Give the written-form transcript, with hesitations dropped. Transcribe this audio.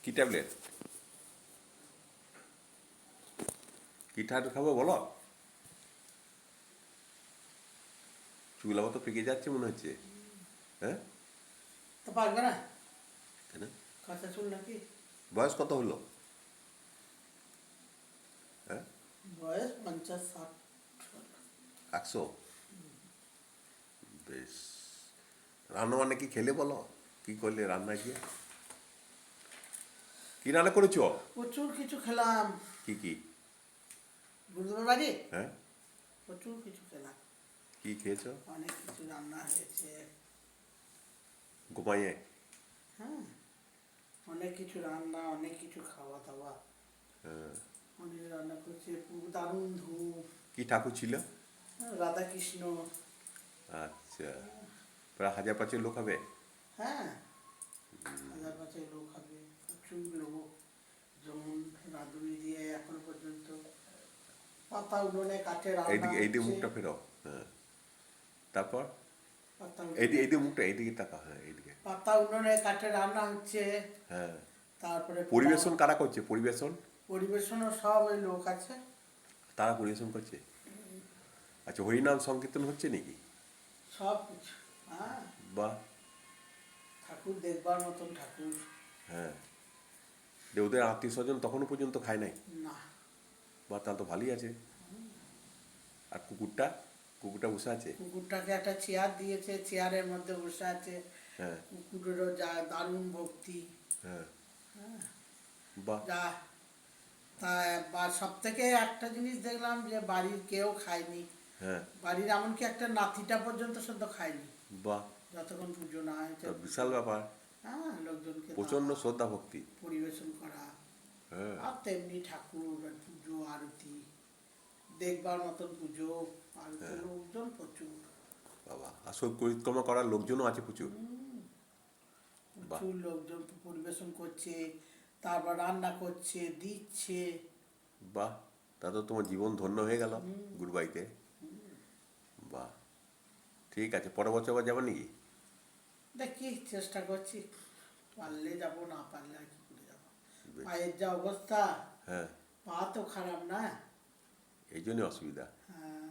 কি ট্যাবলেট? কি ট্যাবলেট খাবো বলো? চুল আমার তো পেকে যাচ্ছে মনে হচ্ছে। হ্যাঁ, তো পারবে না, কেন? কাঁচা চুল নাকি? বয়স কত হলো? হ্যাঁ, বয়স 50-60। 100? বেশ। রান্না বান্না কি খেলে বলো? কি করলে রান্না গিয়ে? কি রান্না করেছো? প্রচুর কিছু খেলাম। কি কি? গুরুদেবের বাড়ি হ্যাঁ, প্রচুর কিছু খেলাম। কি খেয়েছো? অনেক কিছু রান্না হয়েছে। ঘুমাইয়ে? হ্যাঁ, অনেক কিছু রান্না, অনেক কিছু খাওয়া দাওয়া। হ্যাঁ। অনেক রান্না করেছে, পুরো দারুণ ধূপ। কি ঠাকুর ছিল? রাধা কৃষ্ণ। আচ্ছা, প্রায় 1000-5 লোক হবে? হ্যাঁ, 1000-5 লোক হবে, প্রচুর লোক। যেমন রাঁধুনি দিয়ে এখন পর্যন্ত পাতা উনুনে কাঠে রান্না এইদিকে এইদিকে হচ্ছে। মুখটা ফেরাও। হ্যাঁ, তারপর? পাতা এইদিকে উনুনে এইদিকে মুখটা এইদিকে তাকা। হ্যাঁ, এইদিকে। পাতা উনুনে কাঠে রান্না হচ্ছে। হ্যাঁ। তারপরে পরিবেশন কারা করছে? পরিবেশন পরিবেশনও সব ওই লোক আছে। তারা পরিবেশন করছে? আচ্ছা, হরিনাম সংকীর্তন হচ্ছে নাকি? সব কিছু। হ্যাঁ, বা, ঠাকুর দেখবার মতন ঠাকুর। হ্যাঁ। যে ওদের আত্মীয় স্বজন তখনও পর্যন্ত খায় নাই? না, বা, তাহলে তো ভালোই আছে। আর কুকুরটা? কুকুরটা বসে আছে? কুকুরটাকে একটা চেয়ার দিয়েছে, চেয়ারের মধ্যে বসে আছে। হ্যাঁ, কুকুরেরও যা দারুণ ভক্তি। হ্যাঁ। হ্যাঁ, বাহ। যা তা বা সব থেকে একটা জিনিস দেখলাম যে বাড়ির কেউ খায়নি। হ্যাঁ। বাড়ির এমনকি একটা নাতিটা পর্যন্ত শুদ্ধ খায়নি বাহ, যতক্ষণ পুজো না হয়েছে। তা বিশাল ব্যাপার। হ্যাঁ, লোকজনকে প্রচণ্ড দেওয়া, শ্রদ্ধা ভক্তি। পরিবেশন করা। হ্যাঁ। আর তেমনি ঠাকুর পুজো আরতি দেখবার মতন পুজো আরতি, লোকজন প্রচুর। বাবা, আসল পরিক্রমা করার লোকজনও আছে প্রচুর। বাহ। প্রচুর লোকজন পরিবেশন করছে, তারপর রান্না করছে, দিচ্ছে। বাহ, তা তো তোমার জীবন ধন্য হয়ে গেল গুরুবাইতে। বাহ। ঠিক আছে, পরের বছর আবার যাবে নাকি? দেখি, চেষ্টা করছি। পারলে যাব, না পারলে আর কি করে যাবো। বেশ। পায়ের যা অবস্থা, হ্যাঁ, পা তো খারাপ না। এই জন্যই অসুবিধা। হ্যাঁ,